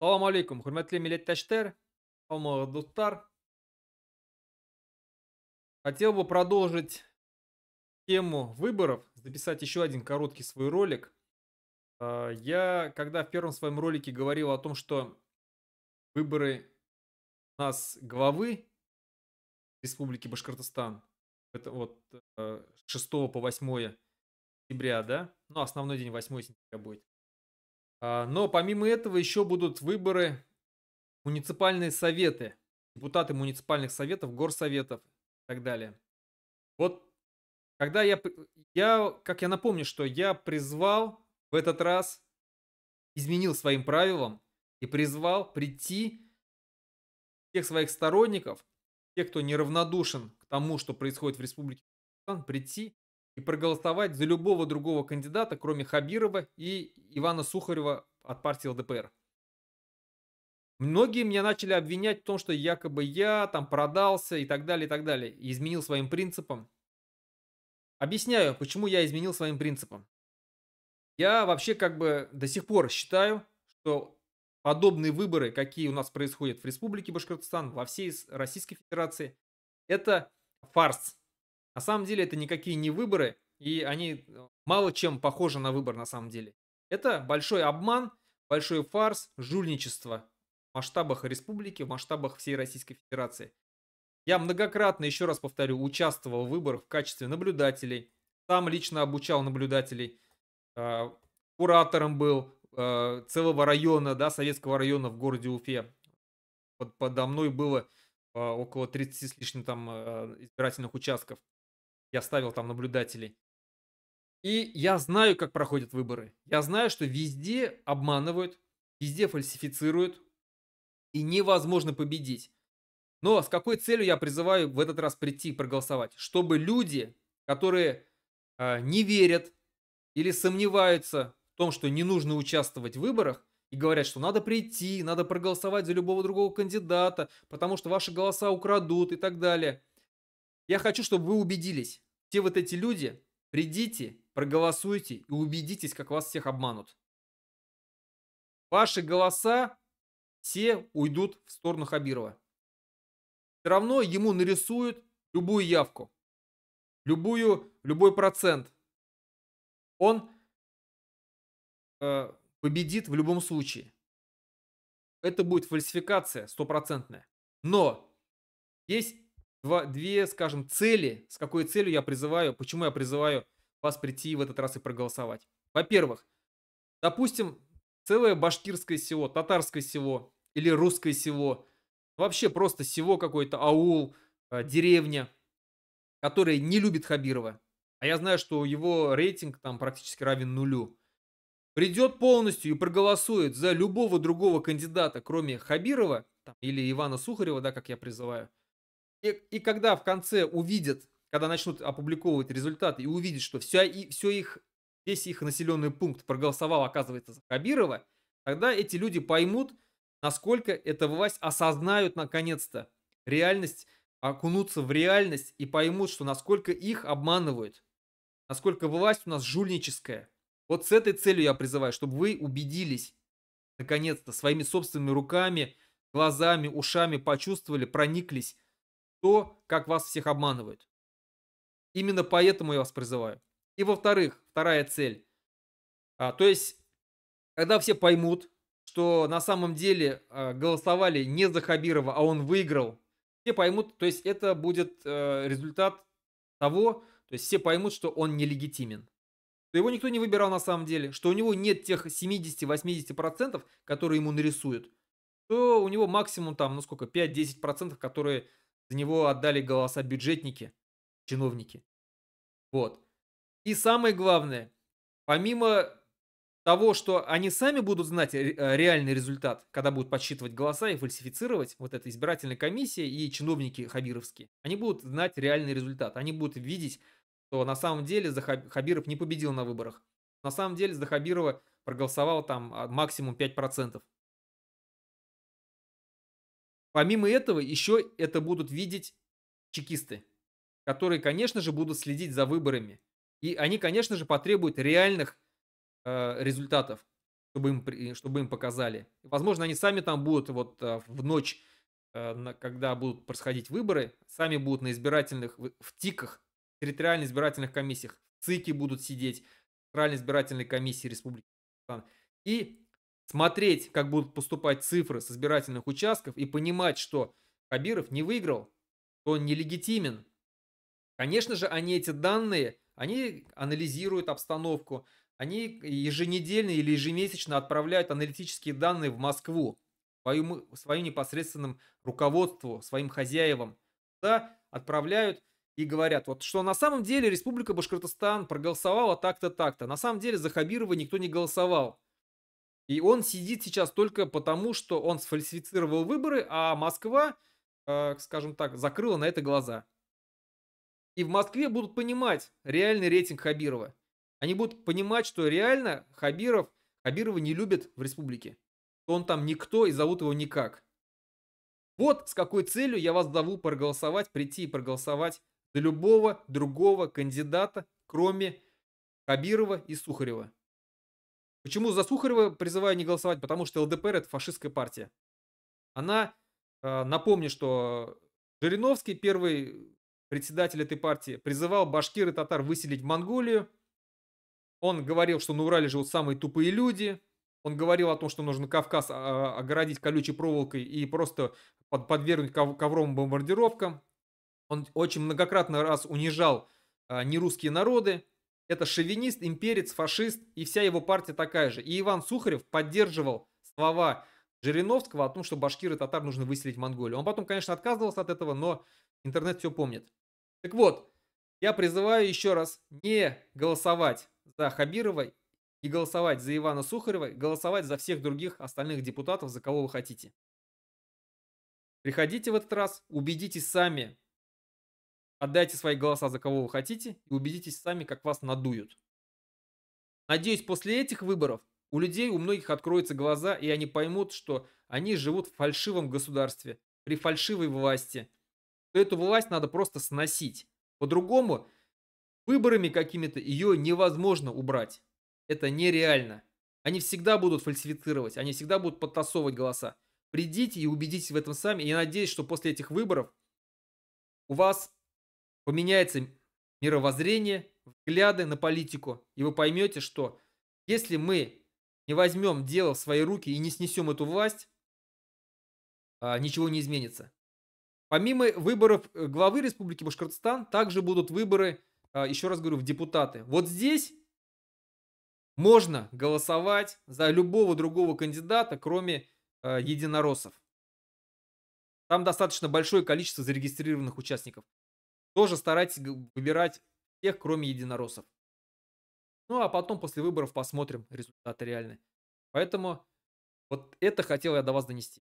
Салам алейкум, хурматле милләттәшләр, һаумыгыз дуслар. Хотел бы продолжить тему выборов, записать еще один короткий свой ролик. Я, когда в первом своем ролике говорил о том, что выборы у нас главы Республики Башкортостан, это вот с 6 по 8 сентября, да, ну, основной день 8 сентября будет. Но помимо этого еще будут выборы муниципальные советы, депутаты муниципальных советов, горсоветов и так далее. Вот когда как я напомню, что я призвал в этот раз, изменил своим правилам и призвал прийти всех своих сторонников, тех, кто неравнодушен к тому, что происходит в Республике Татарстан, прийти и проголосовать за любого другого кандидата, кроме Хабирова и Ивана Сухарева от партии ЛДПР. Многие меня начали обвинять в том, что якобы я там продался и так далее, и изменил своим принципам. Объясняю, почему я изменил своим принципам. Я вообще как бы до сих пор считаю, что подобные выборы, какие у нас происходят в Республике Башкортостан, во всей Российской Федерации, это фарс. На самом деле это никакие не выборы, и они мало чем похожи на выбор на самом деле. Это большой обман, большой фарс, жульничество в масштабах республики, в масштабах всей Российской Федерации. Я многократно, еще раз повторю, участвовал в выборах в качестве наблюдателей, сам лично обучал наблюдателей, а, куратором был, целого района, да, советского района в городе Уфе. Подо мной было, около 30 с лишним там, избирательных участков. Я ставил там наблюдателей. И я знаю, как проходят выборы. Я знаю, что везде обманывают, везде фальсифицируют, и невозможно победить. Но с какой целью я призываю в этот раз прийти и проголосовать? Чтобы люди, которые, не верят или сомневаются в том, что не нужно участвовать в выборах, и говорят, что надо прийти, надо проголосовать за любого другого кандидата, потому что ваши голоса украдут и так далее. Я хочу, чтобы вы убедились. Все вот эти люди, придите, проголосуйте и убедитесь, как вас всех обманут. Ваши голоса все уйдут в сторону Хабирова. Все равно ему нарисуют любую явку, любой процент. Он победит в любом случае. Это будет фальсификация стопроцентная. Но есть две, скажем, цели, с какой целью я призываю, почему я призываю вас прийти в этот раз и проголосовать. Во-первых, допустим, целое башкирское село, татарское село или русское село, вообще просто село какое-то, аул, деревня, которое не любит Хабирова, а я знаю, что его рейтинг там практически равен нулю, придет полностью и проголосует за любого другого кандидата, кроме Хабирова там, или Ивана Сухарева, да, как я призываю. И когда в конце увидят, когда начнут опубликовывать результаты и увидят, что весь их населенный пункт проголосовал, оказывается, за Хабирова, тогда эти люди поймут, насколько эта власть осознают наконец-то реальность, окунутся в реальность и поймут, что насколько их обманывают, насколько власть у нас жульническая. Вот с этой целью я призываю, чтобы вы убедились, наконец-то, своими собственными руками, глазами, ушами почувствовали, прониклись в то, как вас всех обманывают. Именно поэтому я вас призываю. И во-вторых, вторая цель. То есть, когда все поймут, что на самом деле голосовали не за Хабирова, а он выиграл, все поймут, то есть это будет результат того, то есть все поймут, что он нелегитимен. Что его никто не выбирал на самом деле, что у него нет тех 70-80%, которые ему нарисуют, то у него максимум там, ну сколько, 5-10%, которые за него отдали голоса бюджетники, чиновники. Вот. И самое главное, помимо того, что они сами будут знать реальный результат, когда будут подсчитывать голоса и фальсифицировать, вот эта избирательная комиссия и чиновники хабировские, они будут знать реальный результат. Они будут видеть, что на самом деле Хабиров не победил на выборах. На самом деле за Хабирова проголосовал там максимум 5%. Помимо этого, еще это будут видеть чекисты, которые, конечно же, будут следить за выборами. И они, конечно же, потребуют реальных результатов. чтобы им показали. И, возможно, они сами там будут вот в ночь, когда будут происходить выборы, сами будут на избирательных, в ТИКах, территориальных избирательных комиссиях, в ЦИКе будут сидеть, Центральной избирательной комиссии Республики Татарстан, и смотреть, как будут поступать цифры с избирательных участков и понимать, что Хабиров не выиграл, что он нелегитимен. Конечно же, они эти данные, они анализируют обстановку, они еженедельно или ежемесячно отправляют аналитические данные в Москву, своим непосредственным руководству, своим хозяевам. Да, отправляют и говорят, вот что на самом деле Республика Башкортостан проголосовала так-то, так-то. На самом деле за Хабирова никто не голосовал. И он сидит сейчас только потому, что он сфальсифицировал выборы, а Москва, скажем так, закрыла на это глаза. И в Москве будут понимать реальный рейтинг Хабирова. Они будут понимать, что реально Хабирова не любят в республике. Что он там никто и зовут его никак. Вот с какой целью я вас зову проголосовать, прийти и проголосовать за любого другого кандидата, кроме Хабирова и Сухарева. Почему за Сухарева призываю не голосовать? Потому что ЛДПР это фашистская партия. Она, напомню, что Жириновский, первый председатель этой партии, призывал башкир и татар выселить в Монголию. Он говорил, что на Урале живут самые тупые люди. Он говорил о том, что нужно Кавказ огородить колючей проволокой и просто подвергнуть ковровым бомбардировкам. Он очень многократно раз унижал нерусские народы. Это шовинист, имперец, фашист, и вся его партия такая же. И Иван Сухарев поддерживал слова Жириновского о том, что башкир и татар нужно выселить в Монголию. Он потом, конечно, отказывался от этого, но интернет все помнит. Так вот, я призываю еще раз не голосовать за Хабирова, не голосовать за Ивана Сухарева, голосовать за всех других остальных депутатов, за кого вы хотите. Приходите в этот раз, убедитесь сами, отдайте свои голоса за кого вы хотите и убедитесь сами, как вас надуют. Надеюсь, после этих выборов у людей, у многих откроются глаза, и они поймут, что они живут в фальшивом государстве, при фальшивой власти. Что эту власть надо просто сносить. По-другому, выборами какими-то ее невозможно убрать. Это нереально. Они всегда будут фальсифицировать, они всегда будут подтасовывать голоса. Придите и убедитесь в этом сами. И я надеюсь, что после этих выборов у вас поменяется мировоззрение, взгляды на политику, и вы поймете, что если мы не возьмем дело в свои руки и не снесем эту власть, ничего не изменится. Помимо выборов главы Республики Башкортостан, также будут выборы, еще раз говорю, в депутаты. Вот здесь можно голосовать за любого другого кандидата, кроме единороссов. Там достаточно большое количество зарегистрированных участников. Тоже старайтесь выбирать всех, кроме единороссов. Ну, а потом после выборов посмотрим результаты реальные. Поэтому вот это хотел я до вас донести.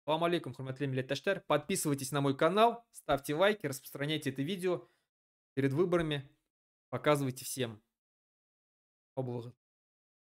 Салам алейкум, хурматле миллет таштар. Подписывайтесь на мой канал, ставьте лайки, распространяйте это видео перед выборами. Показывайте всем.